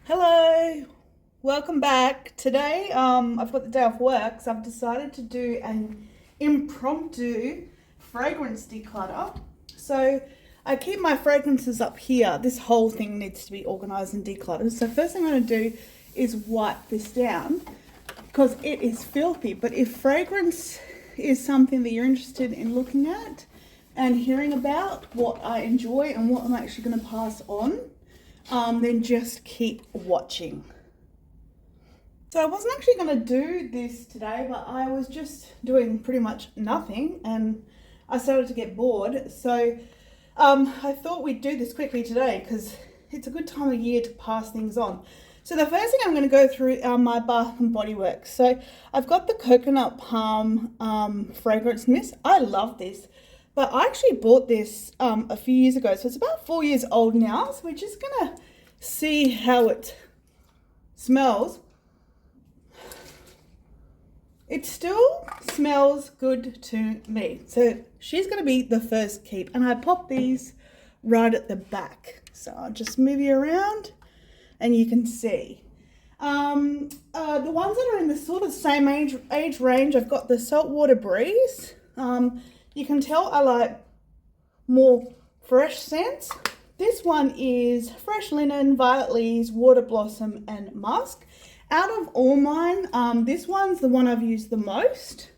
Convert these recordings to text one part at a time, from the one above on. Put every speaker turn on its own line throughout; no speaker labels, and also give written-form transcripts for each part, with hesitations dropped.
Hello, welcome back. Today, I've got the day off work, so I've decided to do an impromptu fragrance declutter. So I keep my fragrances up here. This whole thing needs to be organized and decluttered. So first thing I'm going to do is wipe this down because it is filthy. But if fragrance is something that you're interested in looking at and hearing about, what I enjoy and what I'm actually going to pass on, then just keep watching. So I wasn't actually going to do this today, but I was just doing pretty much nothing and I started to get bored. So I thought we'd do this quickly today because it's a good time of year to pass things on. So the first thing I'm going to go through are my Bath and Body Works. So I've got the Coconut Palm fragrance mist. I love this. But I actually bought this a few years ago, so it's about 4 years old now. So we're just gonna see how it smells. It still smells good to me. So she's gonna be the first keep. And I pop these right at the back. So I'll just move you around and you can see. The ones that are in the sort of same age range, I've got the Saltwater Breeze. You can tell I like more fresh scents. This one is Fresh Linen, Violet Leaves, Water Blossom, and Musk. Out of all mine, this one's the one I've used the most.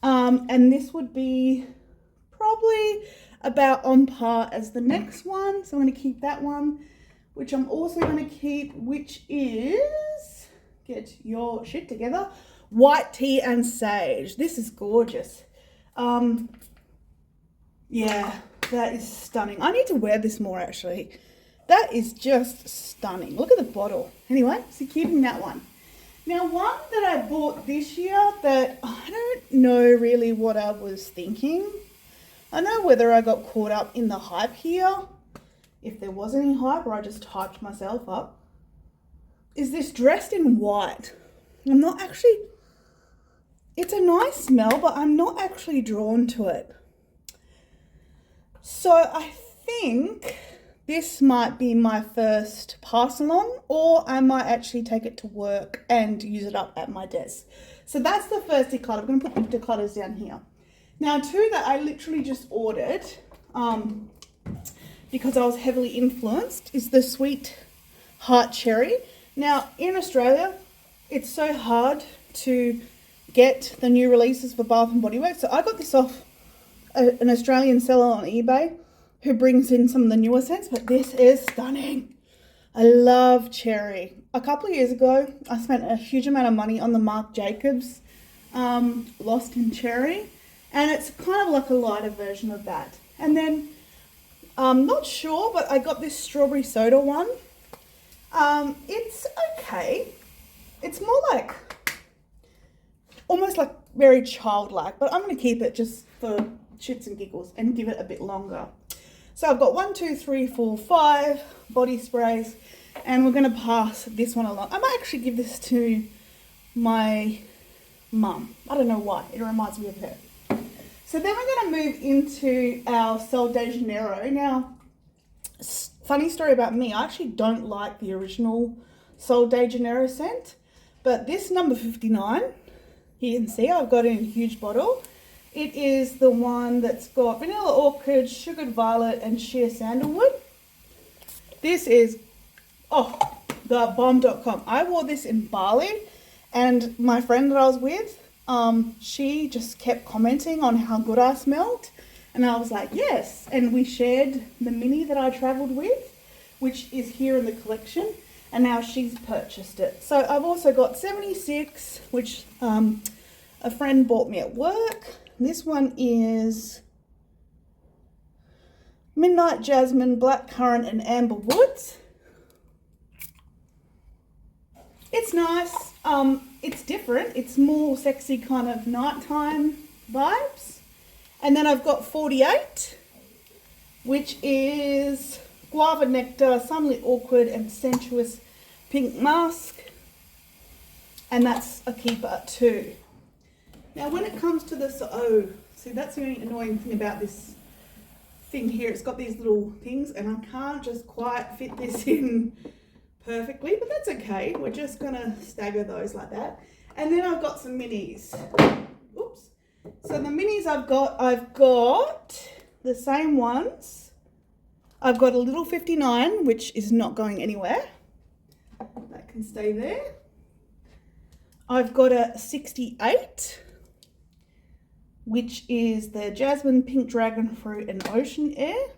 And this would be probably about on par as the next one. So I'm going to keep that one, which I'm also going to keep, which is, get your shit together, White Tea and Sage. This is gorgeous. Yeah, that is stunning. I need to wear this more actually. That is just stunning. Look at the bottle. Anyway, so keeping that one. Now, one that I bought this year that I don't know really what I was thinking. I know whether I got caught up in the hype here, if there was any hype or I just hyped myself up, is this Dressed in White. I'm not actually... It's a nice smell, but I'm not actually drawn to it. So I think this might be my first pass along, or I might actually take it to work and use it up at my desk. So that's the first declutter. I'm going to put the declutters down here. Now, two that I literally just ordered because I was heavily influenced is the Sweet Heart Cherry. Now, in Australia, it's so hard to get the new releases for Bath and Body Works. So I got this off an Australian seller on eBay who brings in some of the newer scents, but this is stunning. I love cherry. A couple of years ago, I spent a huge amount of money on the Marc Jacobs Lost in Cherry, and it's kind of like a lighter version of that. And then, I'm not sure, but I got this Strawberry Soda one. It's okay. It's more like, almost like very childlike, but I'm going to keep it just for shits and giggles and give it a bit longer. So I've got 1, 2, 3, 4, 5 body sprays, and we're going to pass this one along. I might actually give this to my mum. I don't know why. It reminds me of her. So then we're going to move into our Sol de Janeiro. Now, funny story about me, I actually don't like the original Sol de Janeiro scent, but this number 59, you can see I've got it in a huge bottle. It is the one that's got vanilla orchid, sugared violet, and sheer sandalwood. This is, the bomb.com. I wore this in Bali, and my friend that I was with, she just kept commenting on how good I smelled. And I was like, yes. And we shared the mini that I traveled with, which is here in the collection. And now she's purchased it. So I've also got 76, which a friend bought me at work. This one is Midnight Jasmine, Blackcurrant, and Amber Woods. It's nice. It's different. It's more sexy kind of nighttime vibes. And then I've got 48, which is Guava Nectar, Sunlit Orchid, and Sensuous Pink Musk. And that's a keeper too. Now, when it comes to this, see, that's the only annoying thing about this thing here. It's got these little things, and I can't just quite fit this in perfectly, but that's okay. We're just gonna stagger those like that. And then I've got some minis. Oops. So the minis I've got the same ones. I've got a little 59, which is not going anywhere. That can stay there. I've got a 68, which is the Jasmine, Pink Dragon Fruit and Ocean Air.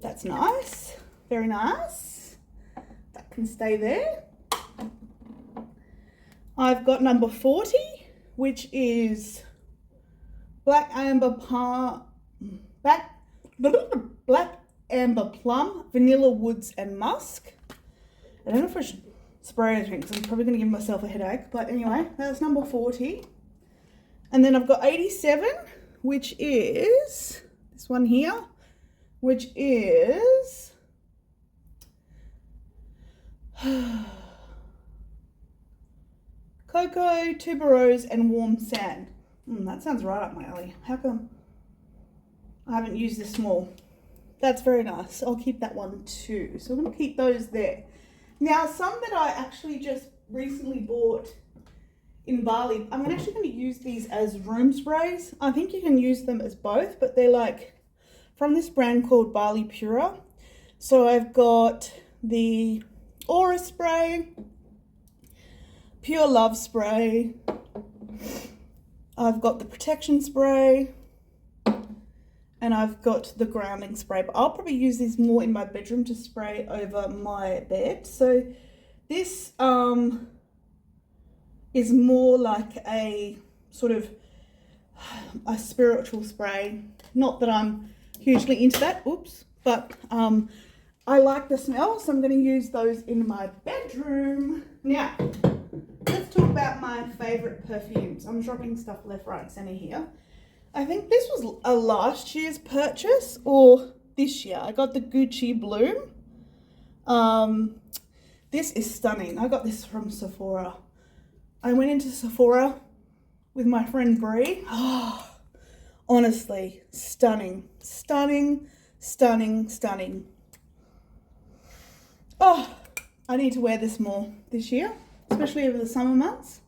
That's nice. Very nice. That can stay there. I've got number 40, which is Black Amber Plum, Vanilla Woods and Musk. I don't know if I should spray anything because I'm probably going to give myself a headache. But anyway, that's number 40. And then I've got 87, which is this one here, which is Cocoa, Tuberose and Warm Sand. That sounds right up my alley. How come I haven't used this small? That's very nice. I'll keep that one too. So I'm going to keep those there. Now, some that I actually just recently bought in Bali, I'm actually going to use these as room sprays. I think you can use them as both, but they're like from this brand called Bali Pura. So I've got the Aura Spray, Pure Love Spray, I've got the Protection Spray, and I've got the grounding spray, but I'll probably use these more in my bedroom to spray over my bed. So this is more like a sort of a spiritual spray. Not that I'm hugely into that, oops, but I like the smell, so I'm going to use those in my bedroom. Now, let's talk about my favorite perfumes. I'm dropping stuff left, right, and center here. I think this was a last year's purchase or this year. I got the Gucci Bloom. This is stunning. I got this from Sephora. I went into Sephora with my friend Brie. Oh, honestly, stunning, stunning, stunning, stunning. Oh, I need to wear this more this year, especially over the summer months.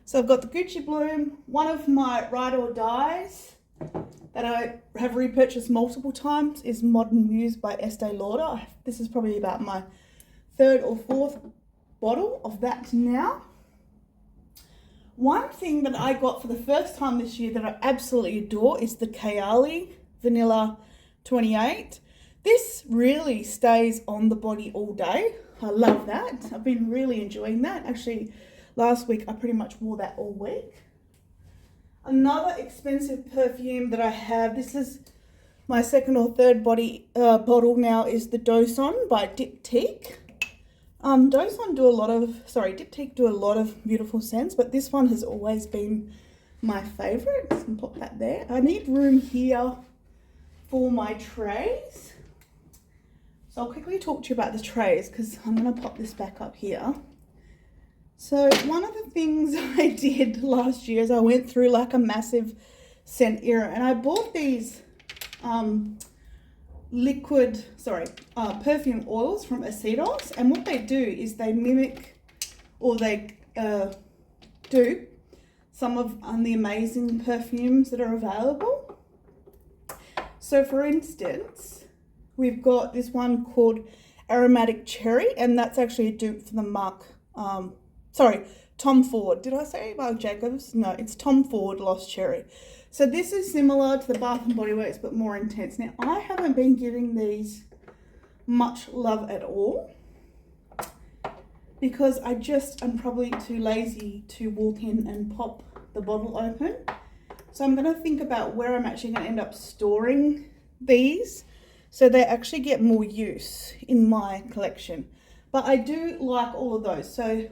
So I've got the Gucci Bloom. One of my ride or dies that I have repurchased multiple times is Modern Muse by Estee Lauder. This is probably about my third or fourth bottle of that now. One thing that I got for the first time this year that I absolutely adore is the Kayali Vanilla 28. This really stays on the body all day. I love that. I've been really enjoying that. Actually, last week I pretty much wore that all week. Another expensive perfume that I have, this is my second or third bottle now, is the Doson by Diptyque. Diptyque do a lot of beautiful scents, but this one has always been my favorite. So I'll pop that there. I need room here for my trays. So I'll quickly talk to you about the trays because I'm going to pop this back up here. So one of the things I did last year is I went through like a massive scent era, and I bought these perfume oils from Acetos, and what they do is they mimic or they do some of the amazing perfumes that are available. So for instance, we've got this one called Aromatic Cherry, and that's actually a dupe for the Tom Ford. Did I say Marc Jacobs? No, it's Tom Ford Lost Cherry. So this is similar to the Bath & Body Works, but more intense. Now, I haven't been giving these much love at all because I'm probably too lazy to walk in and pop the bottle open. So I'm going to think about where I'm actually going to end up storing these so they actually get more use in my collection. But I do like all of those. So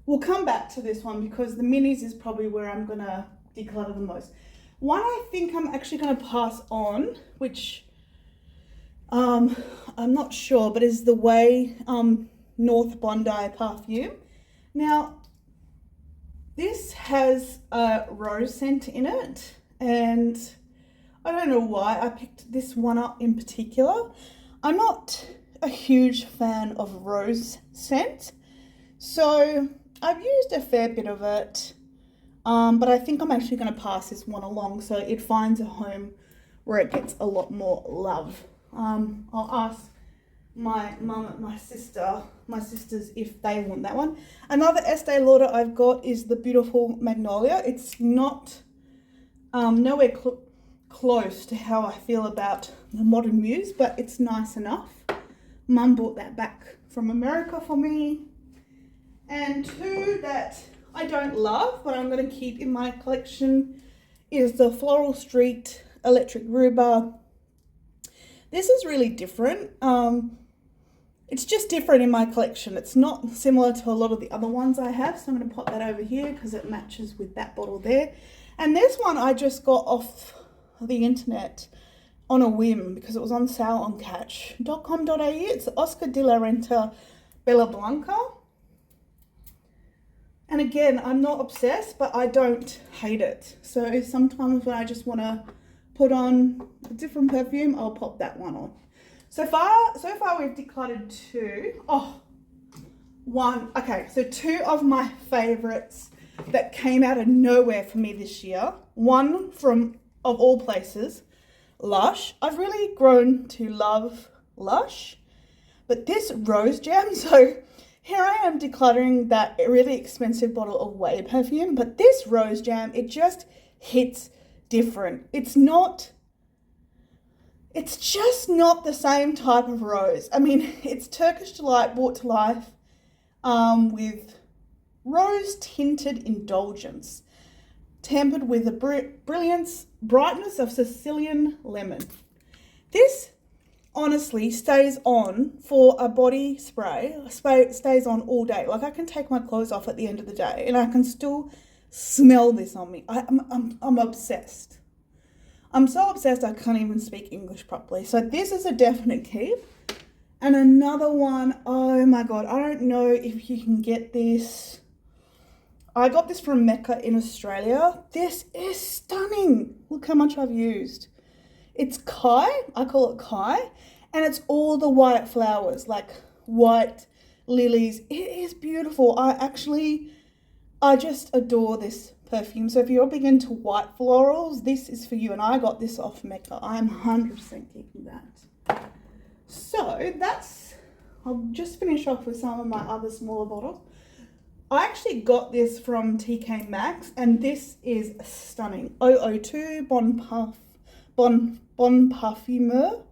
we'll come back to this one because the minis is probably where I'm going to declutter the most. One I think I'm actually going to pass on, which I'm not sure, but is the Way North Bondi perfume. Now, this has a rose scent in it, and I don't know why I picked this one up in particular. I'm not a huge fan of rose scent. So I've used a fair bit of it, but I think I'm actually going to pass this one along so it finds a home where it gets a lot more love. I'll ask my mum and my sisters if they want that one. Another Estee Lauder I've got is the beautiful Magnolia. It's not nowhere close to how I feel about the Modern Muse, but it's nice enough. Mum bought that back from America for me. And two that I don't love, but I'm going to keep in my collection is the Floral Street Electric Rhubarb. This is really different. It's just different in my collection. It's not similar to a lot of the other ones I have, so I'm going to pop that over here because it matches with that bottle there. And this one I just got off the internet on a whim because it was on sale on catch.com.au. It's Oscar de la Renta Bella Blanca. And again, I'm not obsessed, but I don't hate it. So sometimes when I just want to put on a different perfume, I'll pop that one on. So far we've decluttered two. Okay, so two of my favorites that came out of nowhere for me this year. One from, of all places, Lush. I've really grown to love Lush, but this Rose Jam, so here I am decluttering that really expensive bottle of Way perfume, but this Rose Jam, it just hits different. It's just not the same type of rose. I mean, it's Turkish Delight brought to life with rose tinted indulgence, tempered with the brightness of Sicilian lemon. This honestly stays on for a body spray, stays on all day. Like I can take my clothes off at the end of the day and I can still smell this on me. I'm obsessed. I'm so obsessed I can't even speak English properly. So this is a definite keep. And another one, oh my God, I don't know if you can get this. I got this from Mecca in Australia. This is stunning. Look how much I've used. It's Kai, I call it Kai, and it's all the white flowers, like white lilies. It is beautiful. I just adore this perfume. So if you're big into white florals, this is for you. And I got this off Mecca. I'm 100% keeping that. So I'll just finish off with some of my other smaller bottles. I actually got this from TK Maxx, and this is stunning. 002 Bon Parfumeur.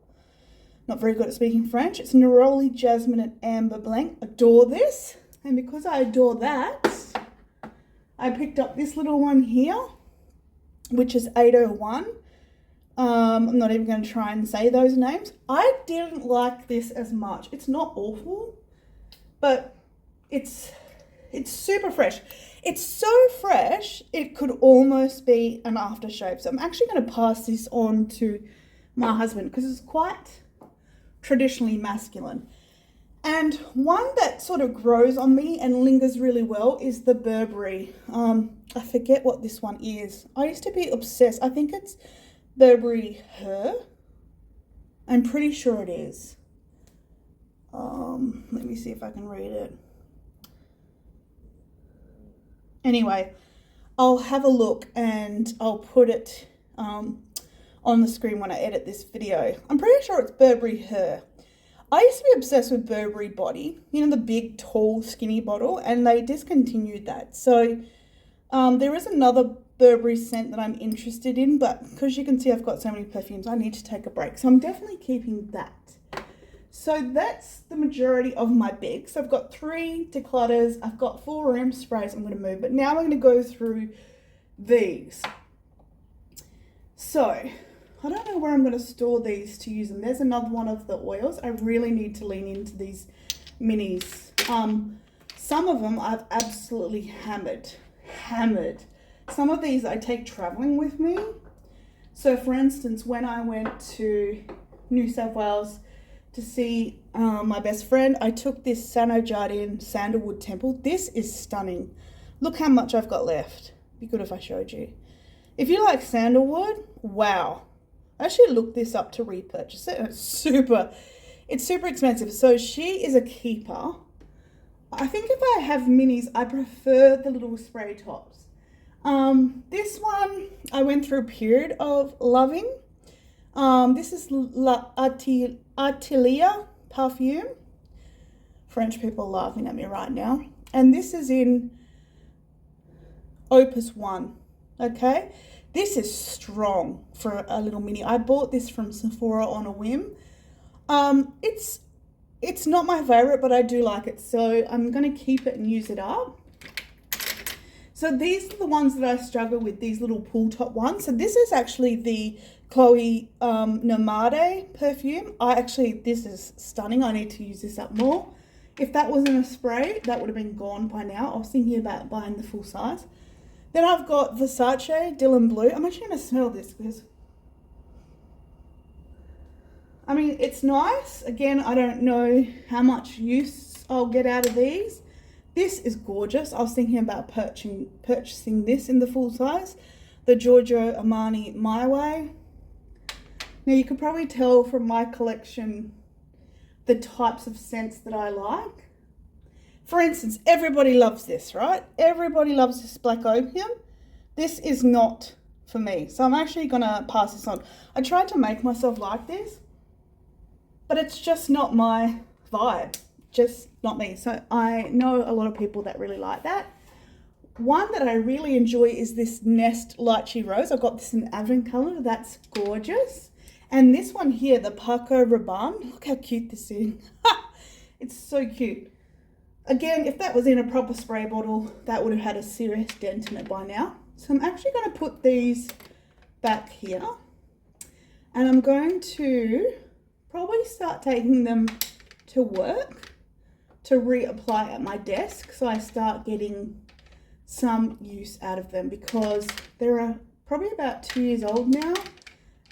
Not very good at speaking French. It's Neroli, Jasmine, and Amber Blanc. Adore this. And because I adore that, I picked up this little one here, which is 801. I'm not even going to try and say those names. I didn't like this as much. It's not awful, but it's super fresh. It's so fresh, it could almost be an aftershave. So I'm actually going to pass this on to my husband because it's quite traditionally masculine. And one that sort of grows on me and lingers really well is the Burberry. I forget what this one is. I used to be obsessed. I think it's Burberry Her. I'm pretty sure it is. Let me see if I can read it. Anyway, I'll have a look and I'll put it on the screen when I edit this video. I'm pretty sure it's Burberry Her. I used to be obsessed with Burberry Body, you know, the big, tall, skinny bottle, and they discontinued that. So there is another Burberry scent that I'm interested in, but because you can see I've got so many perfumes, I need to take a break. So I'm definitely keeping that. So that's the majority of my bigs. I've got 3 declutters. I've got 4 room sprays I'm going to move, but now I'm going to go through these. So I don't know where I'm going to store these to use them. There's another one of the oils. I really need to lean into these minis. Some of them I've absolutely hammered. Some of these I take traveling with me. So for instance, when I went to New South Wales to see my best friend, I took this Sano Jardin Sandalwood Temple. This is stunning. Look how much I've got left. Be good if I showed you. If you like sandalwood, wow. I actually looked this up to repurchase it, and it's It's super expensive. So she is a keeper. I think if I have minis, I prefer the little spray tops. This one I went through a period of loving. This is Atelier Perfume. French people are laughing at me right now. And this is in Opus 1. Okay, this is strong for a little mini. I bought this from Sephora on a whim. It's not my favorite, but I do like it, so I'm going to keep it and use it up. So these are the ones that I struggle with, these little pull top ones. So this is actually the Chloe Nomade perfume. This is stunning. I need to use this up more. If that wasn't a spray, that would have been gone by now. I was thinking about buying the full size. Then I've got Versace Dylan Blue. I'm actually going to smell this because, I mean, it's nice. Again, I don't know how much use I'll get out of these. This is gorgeous. I was thinking about purchasing this in the full size. The Giorgio Armani My Way. Now, you can probably tell from my collection the types of scents that I like. For instance, everybody loves this, right? Everybody loves this Black Opium. This is not for me. So I'm actually going to pass this on. I tried to make myself like this, but it's just not my vibe. Just not me. So I know a lot of people that really like that. One that I really enjoy is this Nest Lychee Rose. I've got this in Avon color. That's gorgeous. And this one here, the Paco Rabanne. Look how cute this is. It's so cute. Again, if that was in a proper spray bottle, that would have had a serious dent in it by now. So I'm actually going to put these back here. And I'm going to probably start taking them to work to reapply at my desk. So I start getting some use out of them because they're probably about 2 years old now.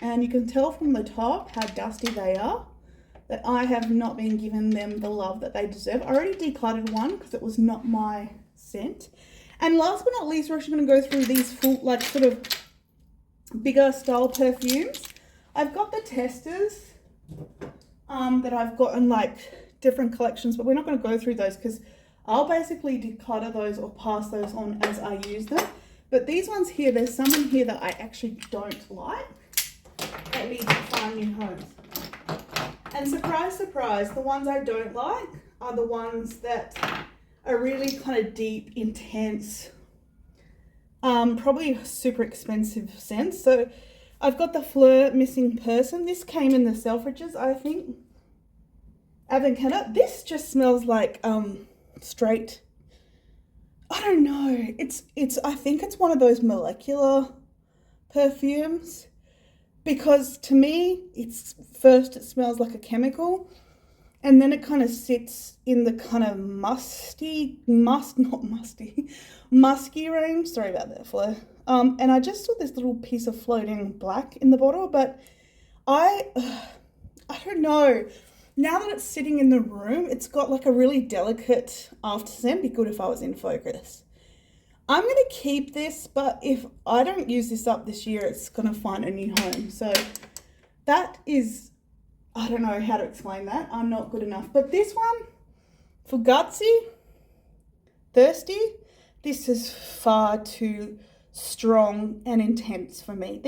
And you can tell from the top how dusty they are, that I have not been giving them the love that they deserve. I already decluttered one because it was not my scent. And last but not least, we're actually going to go through these full, like, sort of bigger style perfumes. I've got the testers that I've got in, like, different collections, but we're not going to go through those because I'll basically declutter those or pass those on as I use them. But these ones here, there's some in here that I actually don't like that need to find new homes. And surprise, surprise, the ones I don't like are the ones that are really kind of deep, intense, probably super expensive scents. So I've got the Fleur Missing Person. This came in the Selfridges, I think. Avocado. This just smells like straight, I don't know. I think it's one of those molecular perfumes. Because to me, it smells like a chemical, and then it kind of sits in the kind of musky range. Sorry about that, Fleur. And I just saw this little piece of floating black in the bottle, but I don't know. Now that it's sitting in the room, it's got like a really delicate after scent. Be good if I was in focus. I'm going to keep this, but if I don't use this up this year, it's going to find a new home. So that is, I don't know how to explain that. I'm not good enough. But this one, Fugazi, Thirsty, this is far too strong and intense for me.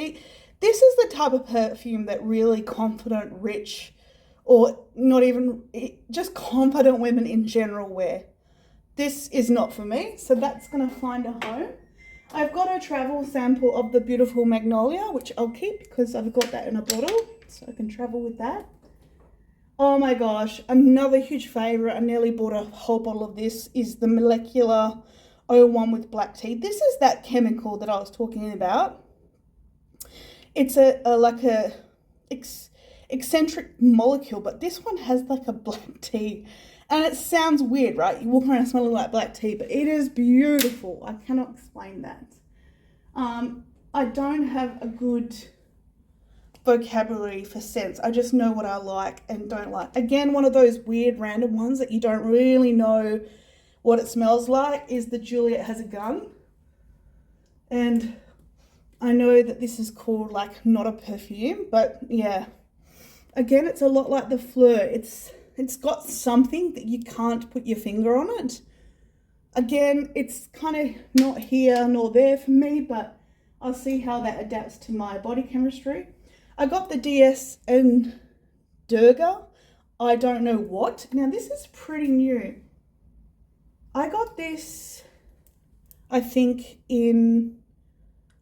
This is the type of perfume that really confident, rich, or not even, just confident women in general wear. This is not for me, so that's going to find a home. I've got a travel sample of the beautiful Magnolia, which I'll keep because I've got that in a bottle, so I can travel with that. Oh my gosh, another huge favourite, I nearly bought a whole bottle of this, is the Molecular 01 with black tea. This is that chemical that I was talking about. It's like a eccentric molecule, but this one has like a black tea. And it sounds weird, right? You walk around smelling like black tea, but it is beautiful. I cannot explain that. I don't have a good vocabulary for scents. I just know what I like and don't like. Again, one of those weird random ones that you don't really know what it smells like is the Juliet Has a Gun. And I know that this is called like not a perfume, but yeah. Again, it's a lot like the Fleur. It's got something that you can't put your finger on it. Again, it's kind of not here nor there for me, but I'll see how that adapts to my body chemistry. I got the DS and Durga. I don't know what. Now, this is pretty new. I got this, I think, in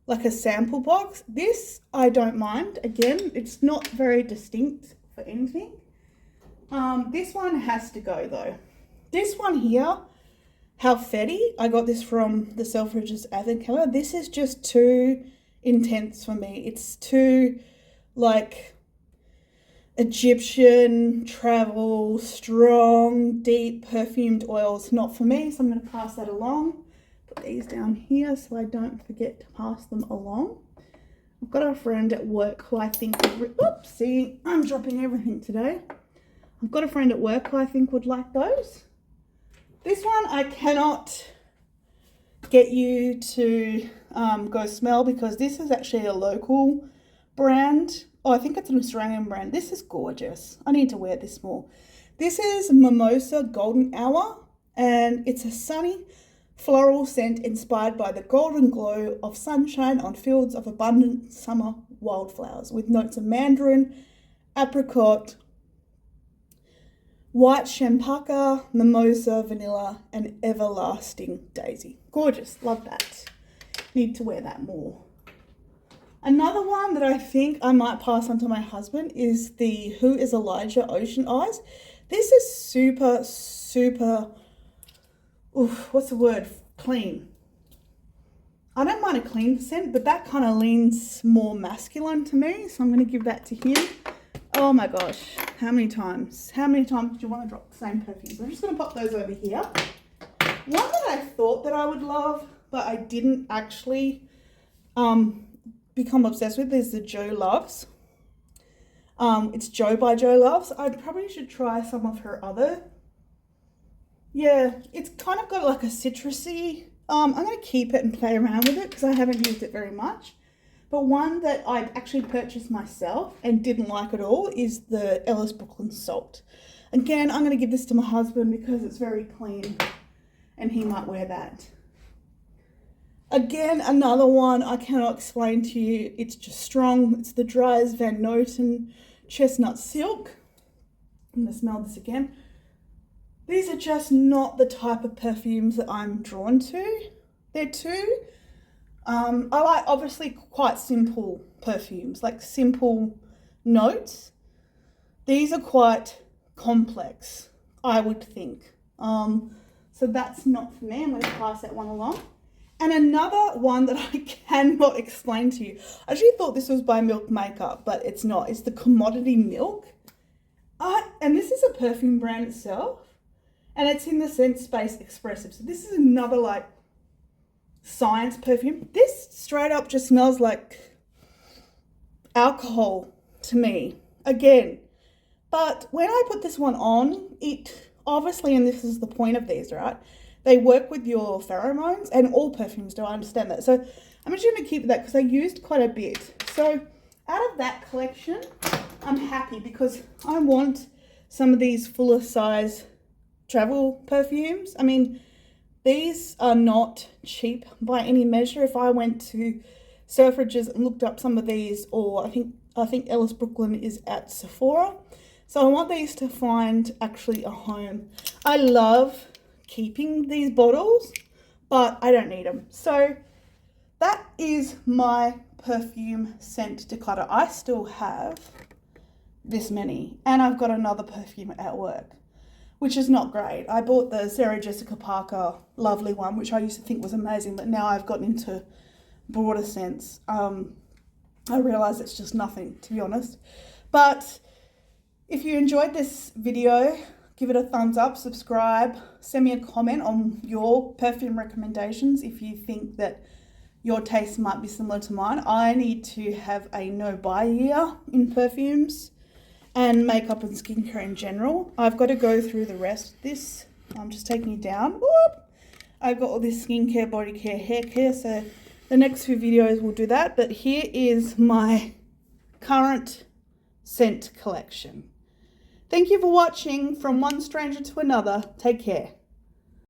like a sample box. This, I don't mind. Again, it's not very distinct for anything. This one has to go though. This one here, How Fetty, I got this from the Selfridges advent calendar. This is just too intense for me. It's too like Egyptian, travel, strong, deep perfumed oils. Not for me, so I'm going to pass that along. Put these down here so I don't forget to pass them along. I've got a friend at work who I think would, oops, see, I'm dropping everything today. I've got a friend at work who I think would like those. This one I cannot get you to go smell because this is actually a local brand. Oh, I think it's an Australian brand. This is gorgeous. I need to wear this more. This is Mimosa Golden Hour, and it's a sunny floral scent inspired by the golden glow of sunshine on fields of abundant summer wildflowers with notes of mandarin, apricot, white champaca, mimosa, vanilla, and everlasting daisy. Gorgeous. Love that. Need to wear that more. Another one that I think I might pass on to my husband is the Who is Elijah Ocean Eyes. This is super, what's the word? Clean. I don't mind a clean scent, but that kind of leans more masculine to me, so I'm going to give that to him. Oh my gosh, how many times? How many times do you want to drop the same perfume? So I'm just going to pop those over here. One that I thought that I would love, but I didn't actually become obsessed with is the Joe Loves. It's Joe by Joe Loves. I probably should try some of her other. Yeah, it's kind of got like a citrusy. I'm going to keep it and play around with it because I haven't used it very much. But one that I actually purchased myself and didn't like at all is the Ellis Brooklyn Salt. Again, I'm going to give this to my husband because it's very clean and he might wear that. Again, another one I cannot explain to you. It's just strong. It's the Dries Van Noten Chestnut Silk. I'm going to smell this again. These are just not the type of perfumes that I'm drawn to. They're too... I like obviously quite simple perfumes, like simple notes. These are quite complex, I would think. So that's not for me. I'm going to pass that one along. And another one that I cannot explain to you. I actually thought this was by Milk Makeup, but it's not. It's the Commodity Milk. And this is a perfume brand itself. And it's in the Scent Space Expressive. So this is another like science perfume. This straight up just smells like alcohol to me. Again. But when I put this one on, it obviously, and this is the point of these, right? They work with your pheromones, and all perfumes do, I understand that. So I'm just going to keep that because I used quite a bit. So out of that collection, I'm happy because I want some of these fuller size travel perfumes. I mean, these are not cheap by any measure. If I went to Selfridges and looked up some of these, or I think Ellis Brooklyn is at Sephora. So I want these to find actually a home. I love keeping these bottles, but I don't need them. So that is my perfume scent declutter. I still have this many, and I've got another perfume at work, which is not great. I bought the Sarah Jessica Parker Lovely one, which I used to think was amazing, but now I've gotten into broader scents. I realise it's just nothing, to be honest. But if you enjoyed this video, give it a thumbs up, subscribe, send me a comment on your perfume recommendations if you think that your taste might be similar to mine. I need to have a no-buy year in perfumes and makeup and skincare in general. I've got to go through the rest of this. I'm just taking it down. Whoop! I've got all this skincare, body care, hair care, so the next few videos will do that. But here is my current scent collection. Thank you for watching From One Stranger to Another. Take care.